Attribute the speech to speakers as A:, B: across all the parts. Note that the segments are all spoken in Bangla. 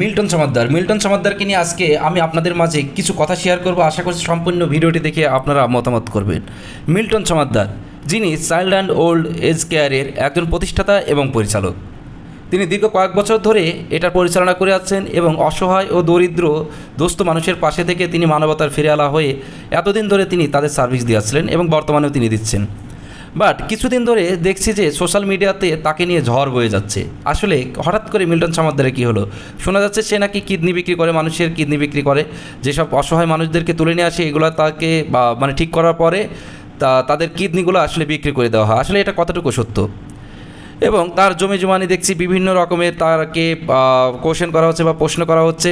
A: মিল্টন সমাদ্দারকে নিয়ে আজকে আমি আপনাদের মাঝে কিছু কথা শেয়ার করব। আশা করছি সম্পূর্ণ ভিডিওটি দেখে আপনারা মতামত করবেন। মিল্টন সমাদ্দার, যিনি চাইল্ড অ্যান্ড ওল্ড এজ কেয়ারের একজন প্রতিষ্ঠাতা এবং পরিচালক। তিনি দীর্ঘ কয়েক বছর ধরে এটার পরিচালনা করে আসছেন এবং অসহায় ও দরিদ্র দুস্থ মানুষের পাশে থেকে তিনি মানবতার ফিরে হয়ে এতদিন ধরে তিনি তাদের সার্ভিস দিয়ে আসছিলেন এবং বর্তমানেও তিনি দিচ্ছেন। বাট কিছুদিন ধরে দেখছি যে সোশ্যাল মিডিয়াতে তাকে নিয়ে ঝড় বয়ে যাচ্ছে। আসলে হঠাৎ করে মিল্টন সমাদ্দারের কী হলো? শোনা যাচ্ছে সে নাকি কিডনি বিক্রি করে, মানুষের কিডনি বিক্রি করে, যেসব অসহায় মানুষদেরকে তুলে নিয়ে আসে এগুলো তাকে ঠিক করার পরে তাদের কিডনিগুলো আসলে বিক্রি করে দেওয়া হয়। আসলে এটা কতটুকু সত্য? এবং তার জমি জমানি দেখছি বিভিন্ন রকমের তাকে কোশ্চেন করা হচ্ছে বা প্রশ্ন করা হচ্ছে,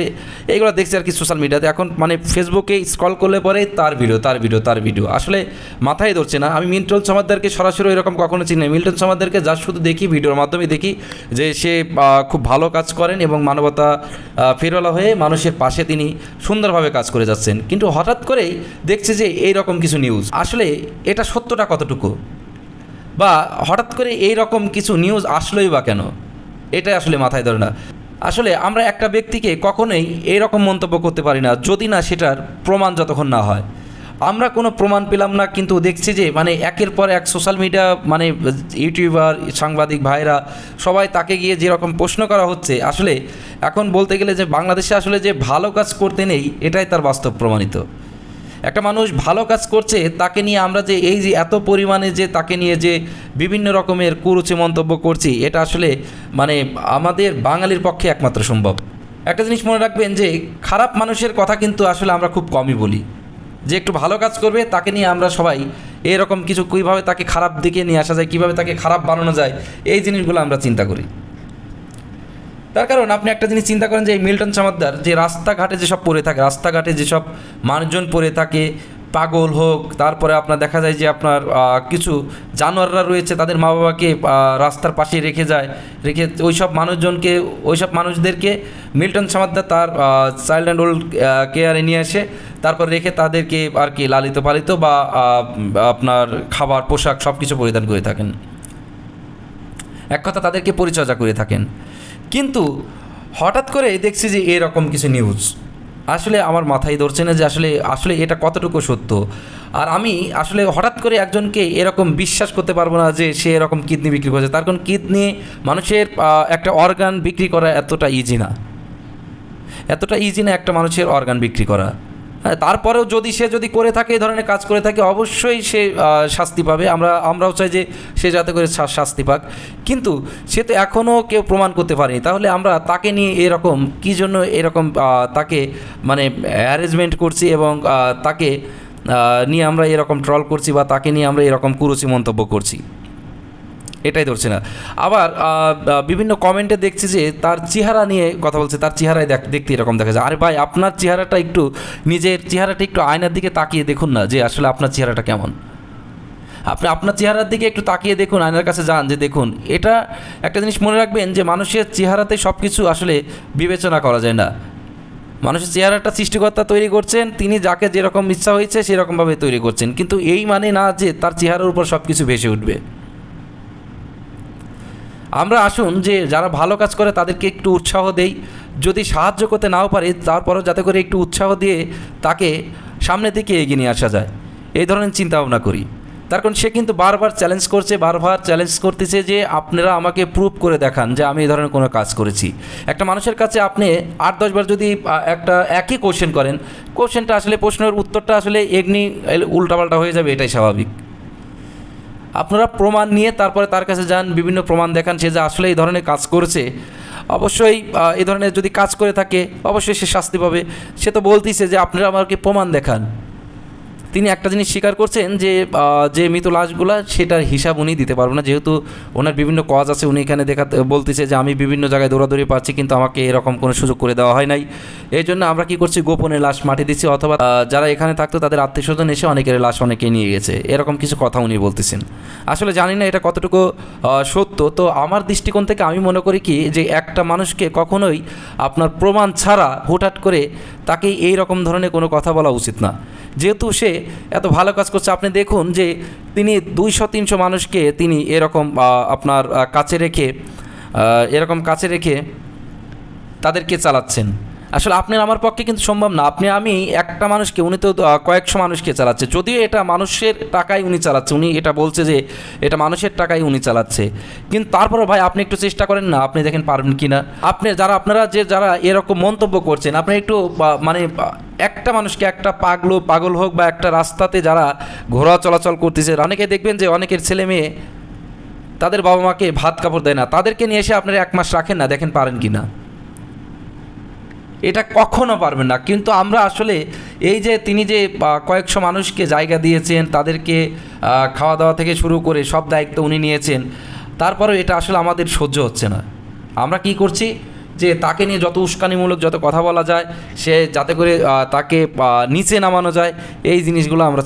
A: এইগুলো দেখছি আর কি সোশ্যাল মিডিয়াতে। এখন ফেসবুকে স্ক্রল করলে পরে তার ভিডিও আসলে মাথায় ধরছে না। আমি মিল্টন সমাদ্দারকে সরাসরি এরকম কখনো চিনি না। মিল্টন সমাদ্দারকে যা শুধু দেখি ভিডিওর মাধ্যমে দেখি যে সে খুব ভালো কাজ করেন এবং মানবতা ফেরওয়ালা হয়ে মানুষের পাশে তিনি সুন্দরভাবে কাজ করে যাচ্ছেন। কিন্তু হঠাৎ করেই দেখছি যে এইরকম কিছু নিউজ, আসলে এটা সত্যটা কতটুকু, বা হঠাৎ করে এই রকম কিছু নিউজ আসলোই বা কেন, এটাই আসলে মাথায় ধরে না। আসলে আমরা একটা ব্যক্তিকে কখনোই এইরকম মন্তব্য করতে পারি না যদি না সেটার প্রমাণ যতক্ষণ না হয়। আমরা কোনো প্রমাণ পেলাম না, কিন্তু দেখছি যে একের পর এক সোশ্যাল মিডিয়া ইউটিউবার সাংবাদিক ভাইরা সবাই তাকে গিয়ে যেরকম প্রশ্ন করা হচ্ছে, আসলে এখন বলতে গেলে যে বাংলাদেশে আসলে যে ভালো কাজ করতে নেই এটাই তার বাস্তব প্রমাণিত। একটা মানুষ ভালো কাজ করছে, তাকে নিয়ে আমরা যে এই যে এত পরিমাণে যে তাকে নিয়ে যে বিভিন্ন রকমের কুরুচি মন্তব্য করছি, এটা আসলে আমাদের বাঙালির পক্ষে একমাত্র সম্ভব। একটা জিনিস মনে রাখবেন যে খারাপ মানুষের কথা কিন্তু আসলে আমরা খুব কমই বলি। যে একটু ভালো কাজ করবে তাকে নিয়ে আমরা সবাই এরকম কিছু কীভাবে তাকে খারাপ দিকে নিয়ে আসা যায়, কীভাবে তাকে খারাপ বানানো যায়, এই জিনিসগুলো আমরা চিন্তা করি। তার কারণ আপনি একটা জিনিস চিন্তা করেন যে এই মিল্টন সমাদ্দার যে রাস্তাঘাটে যেসব পড়ে থাকে, রাস্তাঘাটে যেসব মানুষজন পড়ে থাকে, পাগল হোক, তারপরে আপনার দেখা যায় যে আপনার কিছু জানোয়াররা রয়েছে তাদের মা বাবাকে রাস্তার পাশে রেখে ওইসব মানুষদেরকে মিল্টন সমাদ্দার তার চাইল্ড অ্যান্ড ওল্ড কেয়ারে নিয়ে আসে, তারপর রেখে তাদেরকে আর কি লালিত পালিত বা আপনার খাবার পোশাক সব কিছু পরিধান করে থাকেন, এক কথা তাদেরকে পরিচর্যা করে থাকেন। কিন্তু হঠাৎ করে দেখছি যে এরকম কিছু নিউজ, আসলে আমার মাথায় ধরছে না যে আসলে এটা কতটুকু সত্য। আর আমি আসলে হঠাৎ করে একজনকে এরকম বিশ্বাস করতে পারবো না যে সে এরকম কিডনি বিক্রি করছে। তার কারণ কিডনি মানুষের একটা অর্গান বিক্রি করা এতটা ইজি না একটা মানুষের অর্গান বিক্রি করা। হ্যাঁ, তারপরেও সে যদি করে থাকে, এই ধরনের কাজ করে থাকে, অবশ্যই সে শাস্তি পাবে। আমরাও চাই যে সে যাতে করে শাস্তি পাক, কিন্তু সে তো এখনও কেউ প্রমাণ করতে পারেনি। তাহলে আমরা তাকে নিয়ে এরকম কী জন্য এরকম তাকে অ্যারেঞ্জমেন্ট করছি এবং তাকে নিয়ে আমরা এরকম ট্রল করছি বা তাকে নিয়ে আমরা এরকম কুরুচি মন্তব্য করছি, এটাই ধরছে না। আবার বিভিন্ন কমেন্টে দেখছি যে তার চেহারা নিয়ে কথা বলছে, তার চেহারায় দেখতে এরকম দেখা যায়। আরে ভাই, আপনার নিজের চেহারাটা একটু আয়নার দিকে তাকিয়ে দেখুন না যে আসলে আপনার চেহারাটা কেমন। আপনি আপনার চেহারার দিকে একটু তাকিয়ে দেখুন, আয়নার কাছে যান, যে দেখুন। এটা একটা জিনিস মনে রাখবেন যে মানুষের চেহারাতে সব কিছু আসলে বিবেচনা করা যায় না। মানুষের চেহারাটা সৃষ্টিকর্তা তৈরি করছেন, তিনি যাকে যেরকম ইচ্ছা হয়েছে সেরকমভাবে তৈরি করছেন, কিন্তু এই মানে না যে তার চেহারার উপর সব কিছু ভেসে উঠবে। আমরা আসুন যে যারা ভালো কাজ করে তাদেরকে একটু উৎসাহ দেই, যদি সাহায্য করতে নাও পারে তারপরও যাতে করে একটু উৎসাহ দিয়ে তাকে সামনের দিকে এগিয়ে নিয়ে আসা যায়, এই ধরনের চিন্তাভাবনা করি। তার কারণ সে কিন্তু বারবার চ্যালেঞ্জ করতেছে যে আপনারা আমাকে প্রুভ করে দেখান যে আমি এই ধরনের কোনো কাজ করেছি। একটা মানুষের কাছে আপনি 8-10 বার যদি একটা একই কোশ্চেন করেন, কোশ্চেনটা আসলে প্রশ্নের উত্তরটা আসলে এমনি উল্টাপাল্টা হয়ে যাবে, এটাই স্বাভাবিক। আপনারা প্রমাণ নিয়ে তারপরে তার কাছে যান, বিভিন্ন প্রমাণ দেখান সে যে আসলে এই ধরনের কাজ করেছে। অবশ্যই এই ধরনের যদি কাজ করে থাকে অবশ্যই সে শাস্তি পাবে। সে তো বলতেছে যে আপনারা আমাকে প্রমাণ দেখান। তিনি একটা জিনিস স্বীকার করছেন যে মৃত লাশগুলা সেটার হিসাব উনি দিতে পারবেন না, যেহেতু ওনার বিভিন্ন কজ আছে। উনি এখানে বলতেছে যে আমি বিভিন্ন জায়গায় দৌড়াদৌড়ি পাচ্ছি, কিন্তু আমাকে এরকম কোনো সুযোগ করে দেওয়া হয় নাই। এই জন্য আমরা কী করছি, গোপনে লাশ মাটি দিচ্ছি, অথবা যারা এখানে থাকতো তাদের আত্মীয়স্বজন এসে অনেকের লাশ অনেকে নিয়ে গেছে, এরকম কিছু কথা উনি বলতেছেন। আসলে জানি না এটা কতটুকু সত্য। তো আমার দৃষ্টিকোণ থেকে আমি মনে করি কি যে একটা মানুষকে কখনোই আপনার প্রমাণ ছাড়া হুটহাট করে তাকে এই রকম ধরনের কোনো কথা বলা উচিত না। যেহেতু সে এত ভালো কাজ করছে, আপনি দেখুন যে তিনি 200-300 মানুষকে তিনি এরকম আপনার কাছে রেখে তাদেরকে চালাচ্ছেন। আসলে আপনার আমার পক্ষে কিন্তু সম্ভব না। আমি একটা মানুষকে, উনি তো কয়েকশো মানুষকে চালাচ্ছে। যদিও এটা মানুষের টাকায় উনি চালাচ্ছে, উনি এটা বলছে যে এটা মানুষের টাকায় উনি চালাচ্ছে, কিন্তু তারপরে ভাই আপনি একটু চেষ্টা করেন না, আপনি দেখেন পারবেন কি না। আপনারা যারা এরকম মন্তব্য করছেন, আপনি একটু একটা মানুষকে, একটা পাগল হোক বা একটা রাস্তাতে যারা ঘোরা চলাচল করতেছে, অনেকে দেখবেন যে অনেকের ছেলে মেয়ে তাদের বাবা মাকে ভাত কাপড় দেয় না, তাদেরকে নিয়ে এসে আপনারা 1 মাস রাখেন না, দেখেন পারেন কি না। এটা কখনো পারবেন না। কিন্তু আমরা আসলে এই যে তিনি যে কয়েকশো মানুষকে জায়গা দিয়েছেন, তাদেরকে খাওয়া দাওয়া থেকে শুরু করে সব দায়িত্ব উনি নিয়েছেন, তারপরেও এটা আসলে আমাদের সহ্য হচ্ছে না। আমরা কি করছি যে তাকে নিয়ে যত উস্কানিমূলক যত কথা বলা যায়, সে যাতে করে তাকে নিচে নামানো যায়, এই জিনিসগুলো আমরা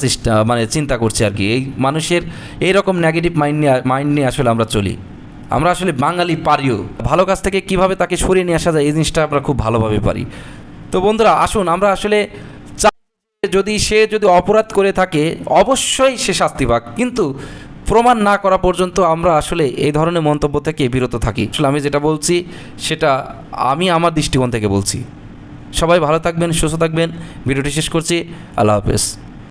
A: চিন্তা করছি আর কি। এই মানুষের এইরকম নেগেটিভ মাইন্ড নিয়ে আসলে আমরা চলি। আমরা আসলে বাঙালি পারিও, ভালো কাজ থেকে কিভাবে তাকে সরিয়ে নিয়ে আসা যায় এই জিনিসটা আমরা খুব ভালোভাবে পারি। তো বন্ধুরা আসুন, আমরা আসলে সে যদি অপরাধ করে থাকে অবশ্যই সে শাস্তি পাক, কিন্তু প্রমাণ না করা পর্যন্ত আমরা আসলে এই ধরনের মন্তব্য থেকে বিরত থাকি। আসলে আমি যেটা বলছি সেটা আমি আমার দৃষ্টিকোণ থেকে বলছি। সবাই ভালো থাকবেন, সুস্থ থাকবেন। ভিডিওটি শেষ করছি। আল্লাহ হাফেজ।